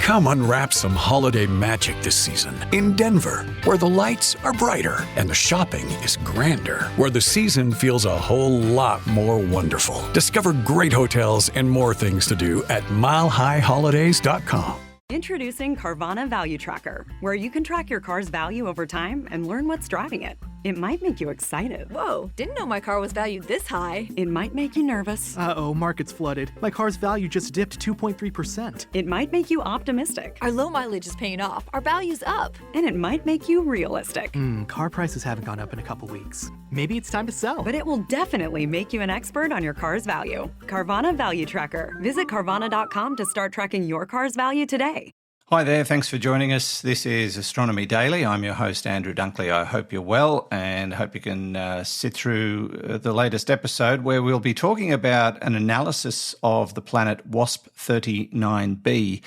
Come unwrap some holiday magic this season in Denver, where the lights are brighter and the shopping is grander, where the season feels a whole lot more wonderful. Discover great hotels and more things to do at milehighholidays.com. Introducing Carvana Value Tracker, where you can track your car's value over time and learn what's driving it. It might make you excited. Whoa, didn't know my car was valued this high. It might make you nervous. Uh-oh, market's flooded. My car's value just dipped 2.3%. It might make you optimistic. Our low mileage is paying off. Our value's up. And it might make you realistic. Car prices haven't gone up in a couple weeks. Maybe it's time to sell. But it will definitely make you an expert on your car's value. Carvana Value Tracker. Visit Carvana.com to start tracking your car's value today. Hi there, thanks for joining us. This is Astronomy Daily. I'm your host, Andrew Dunkley. I hope you're well and hope you can sit through the latest episode where we'll be talking about an analysis of the planet WASP 39B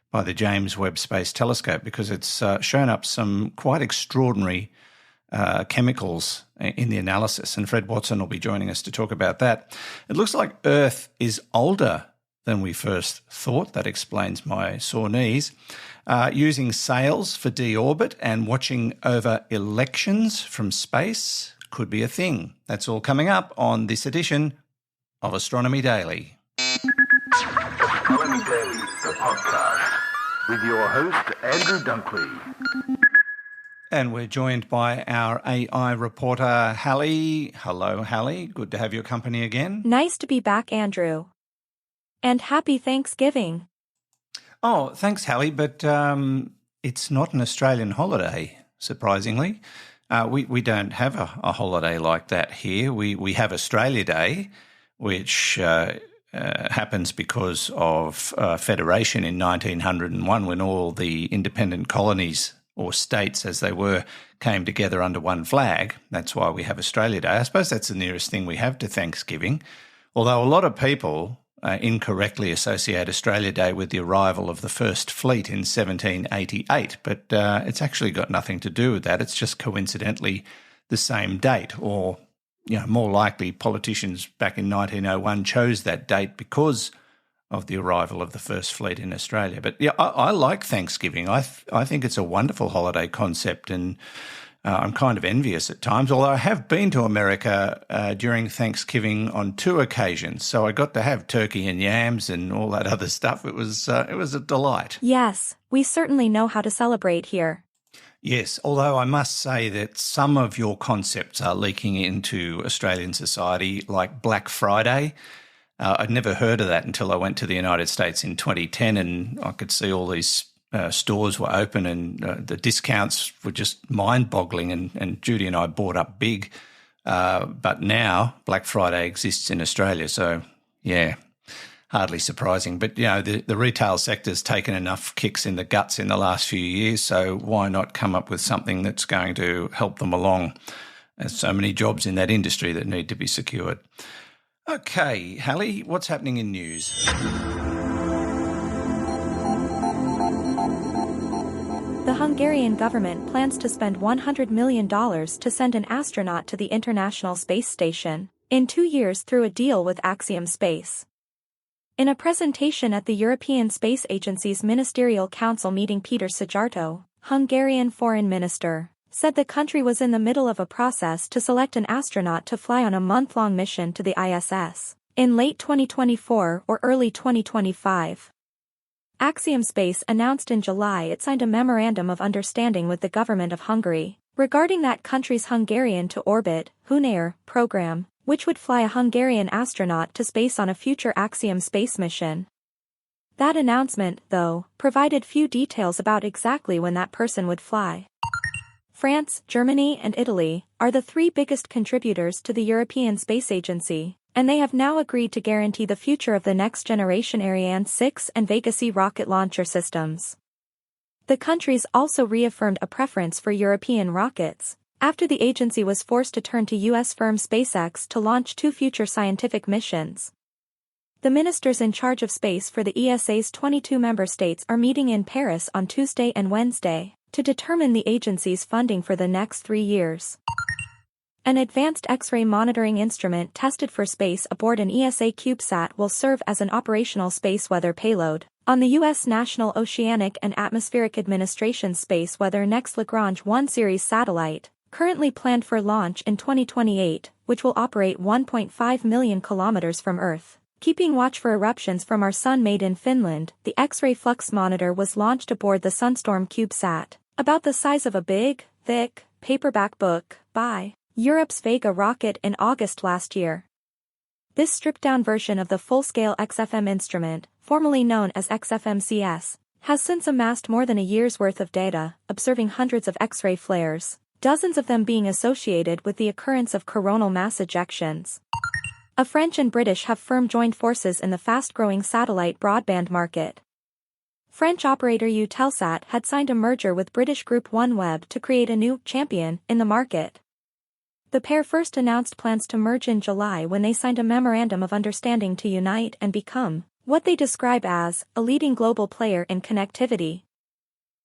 by the James Webb Space Telescope, because it's shown up some quite extraordinary chemicals in the analysis. And Fred Watson will be joining us to talk about that. It looks like Earth is older than we first thought. That explains my sore knees. Using sails for deorbit and watching over elections from space could be a thing. That's all coming up on this edition of Astronomy Daily. Astronomy Daily, the podcast, with your host, Andrew Dunkley. And we're joined by our AI reporter, Hallie. Hello, Hallie. Good to have your company again. Nice to be back, Andrew. And happy Thanksgiving. Oh, thanks, Hallie, but it's not an Australian holiday, surprisingly. We don't have a holiday like that here. We have Australia Day, which happens because of Federation in 1901, when all the independent colonies, or states as they were, came together under one flag. That's why we have Australia Day. I suppose that's the nearest thing we have to Thanksgiving, although a lot of people incorrectly associate Australia Day with the arrival of the First Fleet in 1788, but it's actually got nothing to do with that. It's just coincidentally the same date, or more likely politicians back in 1901 chose that date because of the arrival of the First Fleet in Australia. But yeah, I like Thanksgiving. I think it's a wonderful holiday concept, and I'm kind of envious at times, although I have been to America during Thanksgiving on 2 occasions, so I got to have turkey and yams and all that other stuff. It was a delight. Yes, we certainly know how to celebrate here. Yes, although I must say that some of your concepts are leaking into Australian society, like Black Friday. I'd never heard of that until I went to the United States in 2010, and I could see all these stores were open, and the discounts were just mind-boggling, and Judy and I bought up big. But now Black Friday exists in Australia, so yeah, hardly surprising. But the retail sector's taken enough kicks in the guts in the last few years, so why not come up with something that's going to help them along? There's so many jobs in that industry that need to be secured. Okay, Hallie, what's happening in news? The Hungarian government plans to spend $100 million to send an astronaut to the International Space Station in 2 years through a deal with Axiom Space. In a presentation at the European Space Agency's Ministerial Council meeting, Peter Szijjártó, Hungarian foreign minister, said the country was in the middle of a process to select an astronaut to fly on a month-long mission to the ISS in late 2024 or early 2025. Axiom Space announced in July it signed a memorandum of understanding with the government of Hungary regarding that country's Hungarian to Orbit (HUNAIR) program, which would fly a Hungarian astronaut to space on a future Axiom Space mission. That announcement, though, provided few details about exactly when that person would fly. France, Germany, and Italy are the 3 biggest contributors to the European Space Agency, and they have now agreed to guarantee the future of the next-generation Ariane 6 and Vega C rocket launcher systems. The countries also reaffirmed a preference for European rockets, after the agency was forced to turn to U.S. firm SpaceX to launch 2 future scientific missions. The ministers in charge of space for the ESA's 22 member states are meeting in Paris on Tuesday and Wednesday to determine the agency's funding for the next 3 years. An advanced X-ray monitoring instrument tested for space aboard an ESA CubeSat will serve as an operational space weather payload on the U.S. National Oceanic and Atmospheric Administration Space Weather Next Lagrange 1 series satellite, currently planned for launch in 2028, which will operate 1.5 million kilometers from Earth. Keeping watch for eruptions from our sun made in Finland, the X-ray flux monitor was launched aboard the Sunstorm CubeSat, about the size of a big, thick, paperback book, by Europe's Vega rocket in August last year. This stripped-down version of the full-scale XFM instrument, formerly known as XFM-CS, has since amassed more than a year's worth of data, observing hundreds of X-ray flares, dozens of them being associated with the occurrence of coronal mass ejections. A French and British have firm joined forces in the fast-growing satellite broadband market. French operator Eutelsat had signed a merger with British group OneWeb to create a new champion in the market. The pair first announced plans to merge in July when they signed a memorandum of understanding to unite and become what they describe as a leading global player in connectivity.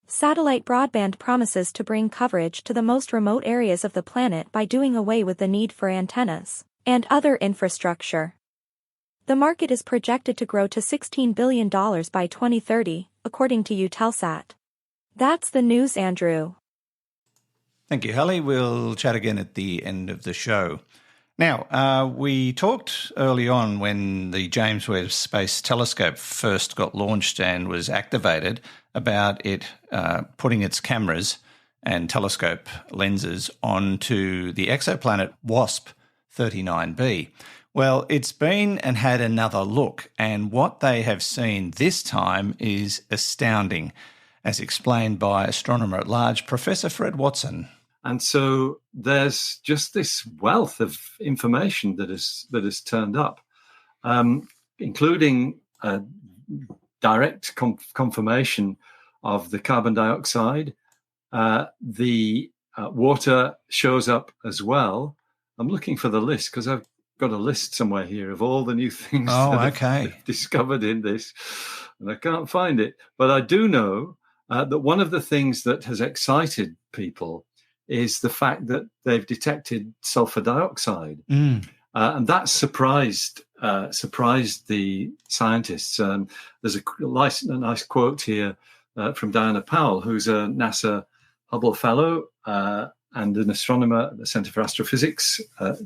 Satellite broadband promises to bring coverage to the most remote areas of the planet by doing away with the need for antennas and other infrastructure. The market is projected to grow to $16 billion by 2030, according to Eutelsat. That's the news, Andrew. Thank you, Hallie. We'll chat again at the end of the show. Now, we talked early on when the James Webb Space Telescope first got launched and was activated about it putting its cameras and telescope lenses onto the exoplanet WASP 39B. Well, it's been and had another look, and what they have seen this time is astounding, as explained by astronomer at large, Professor Fred Watson. And so there's just this wealth of information that has turned up, including direct confirmation of the carbon dioxide. The water shows up as well. I'm looking for the list because I've got a list somewhere here of all the new things I've discovered in this, and I can't find it. But I do know that one of the things that has excited people is the fact that they've detected sulfur dioxide. And that surprised the scientists. There's a nice quote here from Diana Powell, who's a NASA Hubble Fellow and an astronomer at the Center for Astrophysics at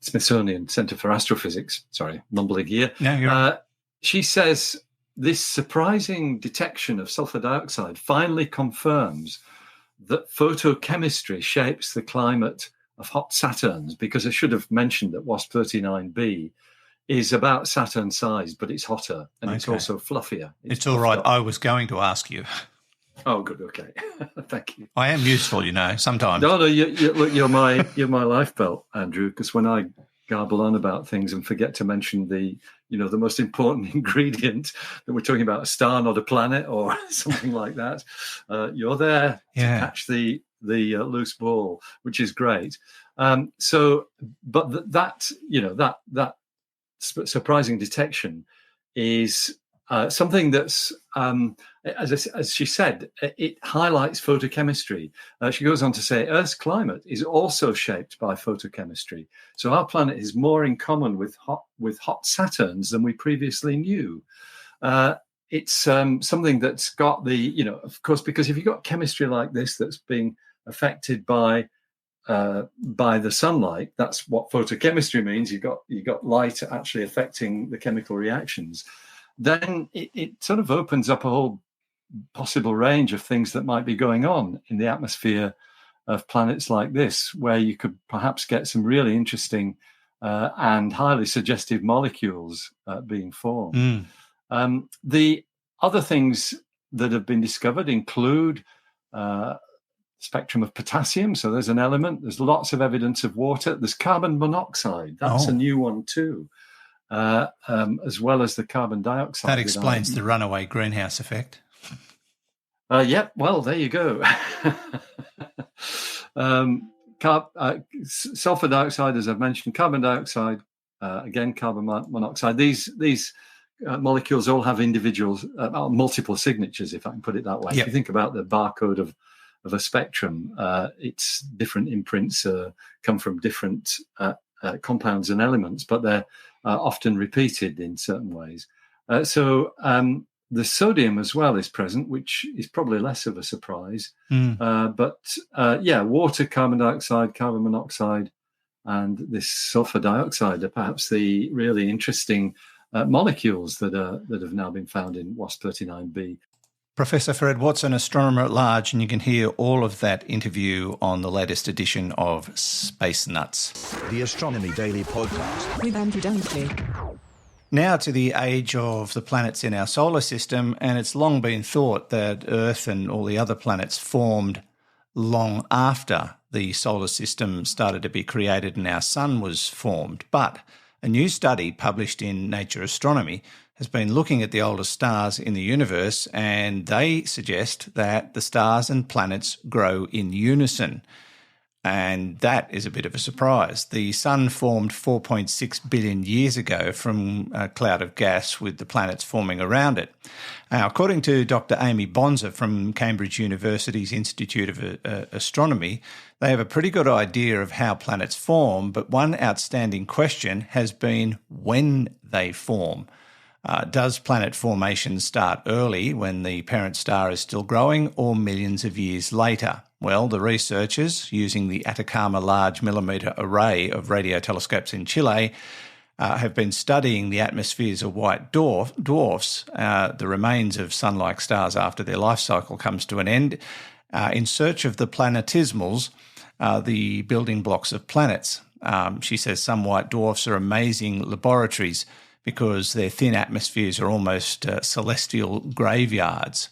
Smithsonian Center for Astrophysics. Sorry, mumbling here. Yeah, she says, this surprising detection of sulfur dioxide finally confirms that photochemistry shapes the climate of hot Saturns, because I should have mentioned that WASP 39B is about Saturn size, but it's hotter and it's also fluffier. It's all right. I was going to ask you. Oh, good. Okay. Thank you. I am useful, sometimes. No, look, you're my lifebelt, Andrew, because when I garble on about things and forget to mention the most important ingredient that we're talking about, a star, not a planet, or something like that, you're there to catch the loose ball, which is great. But that surprising detection is something that's, as she said, it highlights photochemistry. She goes on to say, Earth's climate is also shaped by photochemistry. So our planet is more in common with hot Saturns than we previously knew. It's something that's got of course, because if you've got chemistry like this that's being affected by the sunlight, that's what photochemistry means. You've got light actually affecting the chemical reactions. Then it sort of opens up a whole possible range of things that might be going on in the atmosphere of planets like this, where you could perhaps get some really interesting and highly suggestive molecules being formed. The other things that have been discovered include spectrum of potassium. So there's an element. There's lots of evidence of water. There's carbon monoxide. That's a new one too. As well as the carbon dioxide. That explains the runaway greenhouse effect. Well, there you go. Sulfur dioxide, as I've mentioned, carbon dioxide, again, carbon monoxide. These molecules all have multiple signatures, if I can put it that way. Yep. If you think about the barcode of a spectrum. Its different imprints come from different compounds and elements, but they're often repeated in certain ways. So the sodium as well is present, which is probably less of a surprise. But water, carbon dioxide, carbon monoxide, and this sulfur dioxide are perhaps the really interesting molecules that have now been found in WASP 39B. Professor Fred Watson, astronomer at large, and you can hear all of that interview on the latest edition of Space Nuts. The Astronomy Daily podcast with Andrew Dunkley. Now to the age of the planets in our solar system, and it's long been thought that Earth and all the other planets formed long after the solar system started to be created and our sun was formed. But a new study published in Nature Astronomy has been looking at the oldest stars in the universe, and they suggest that the stars and planets grow in unison. And that is a bit of a surprise. The sun formed 4.6 billion years ago from a cloud of gas with the planets forming around it. Now, according to Dr. Amy Bonza from Cambridge University's Institute of Astronomy, they have a pretty good idea of how planets form, but one outstanding question has been when they form. Does planet formation start early when the parent star is still growing, or millions of years later? Well, the researchers, using the Atacama Large Millimetre Array of radio telescopes in Chile, have been studying the atmospheres of white dwarfs, the remains of sun-like stars after their life cycle comes to an end, in search of the planetismals, the building blocks of planets. She says some white dwarfs are amazing laboratories because their thin atmospheres are almost celestial graveyards.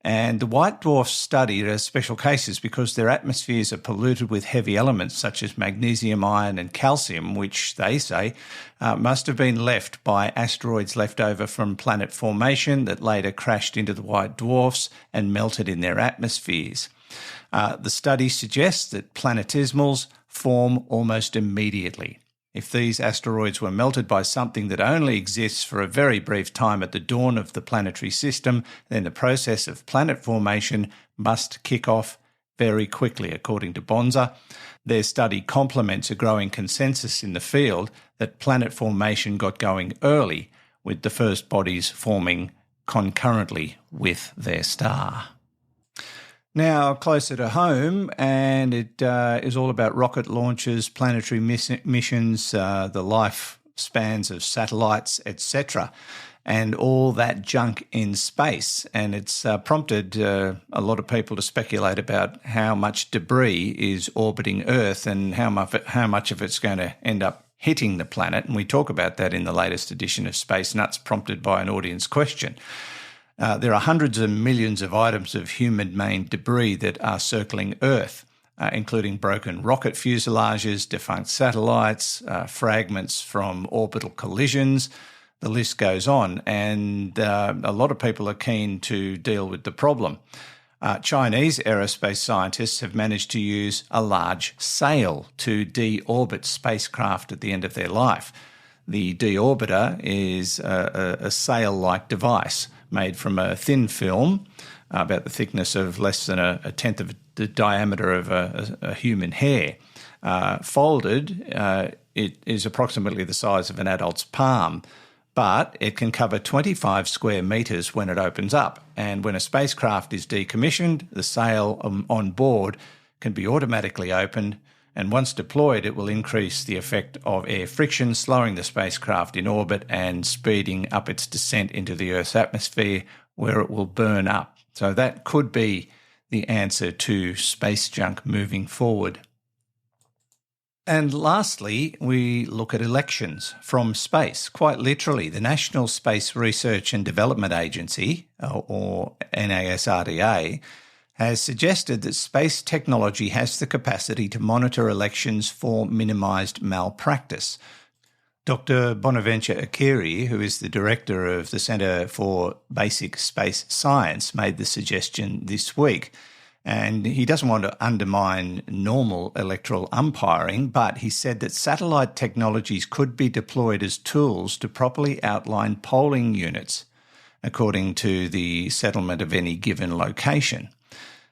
And the white dwarfs studied as special cases because their atmospheres are polluted with heavy elements such as magnesium, iron and calcium, which they say must have been left by asteroids left over from planet formation that later crashed into the white dwarfs and melted in their atmospheres. The study suggests that planetismals form almost immediately. If these asteroids were melted by something that only exists for a very brief time at the dawn of the planetary system, then the process of planet formation must kick off very quickly, according to Bonza. Their study complements a growing consensus in the field that planet formation got going early, with the first bodies forming concurrently with their star. Now, closer to home, and it is all about rocket launches, planetary missions, the lifespans of satellites, etc., and all that junk in space. And it's prompted a lot of people to speculate about how much debris is orbiting Earth and how much of it's going to end up hitting the planet. And we talk about that in the latest edition of Space Nuts, prompted by an audience question. There are hundreds of millions of items of human-made debris that are circling Earth, including broken rocket fuselages, defunct satellites, fragments from orbital collisions. The list goes on, and a lot of people are keen to deal with the problem. Chinese aerospace scientists have managed to use a large sail to deorbit spacecraft at the end of their life. The deorbiter is a sail-like device made from a thin film, about the thickness of less than a tenth of the diameter of a human hair. Folded, it is approximately the size of an adult's palm, but it can cover 25 square metres when it opens up. And when a spacecraft is decommissioned, the sail on board can be automatically opened, and once deployed, it will increase the effect of air friction, slowing the spacecraft in orbit and speeding up its descent into the Earth's atmosphere, where it will burn up. So that could be the answer to space junk moving forward. And lastly, we look at elections from space. Quite literally, the National Space Research and Development Agency, or NASRDA, has suggested that space technology has the capacity to monitor elections for minimised malpractice. Dr. Bonaventure Akiri, who is the director of the Centre for Basic Space Science, made the suggestion this week. And he doesn't want to undermine normal electoral umpiring, but he said that satellite technologies could be deployed as tools to properly outline polling units, according to the settlement of any given location.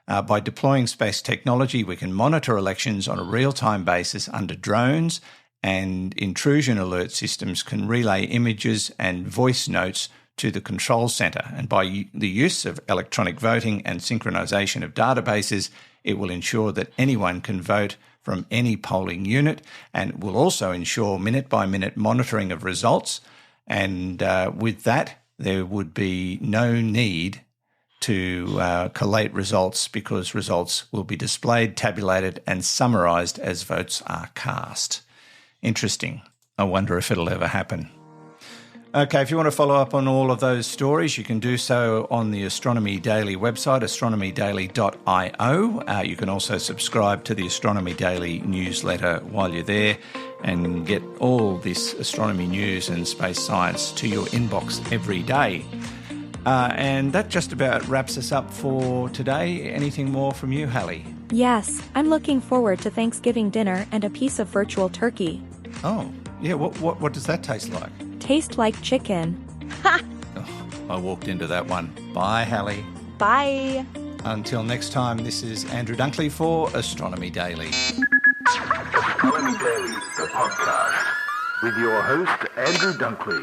By deploying space technology, we can monitor elections on a real-time basis under drones, and intrusion alert systems can relay images and voice notes to the control centre. And by the use of electronic voting and synchronisation of databases, it will ensure that anyone can vote from any polling unit, and will also ensure minute-by-minute monitoring of results. And with that, there would be no need to collate results, because results will be displayed, tabulated and summarised as votes are cast. Interesting. I wonder if it'll ever happen. Okay, if you want to follow up on all of those stories, you can do so on the Astronomy Daily website, astronomydaily.io. You can also subscribe to the Astronomy Daily newsletter while you're there and get all this astronomy news and space science to your inbox every day. And that just about wraps us up for today. Anything more from you, Hallie? Yes, I'm looking forward to Thanksgiving dinner and a piece of virtual turkey. Oh, yeah, what does that taste like? Taste like chicken. Oh, I walked into that one. Bye, Hallie. Bye. Until next time, this is Andrew Dunkley for Astronomy Daily. Astronomy Daily, the podcast, with your host, Andrew Dunkley.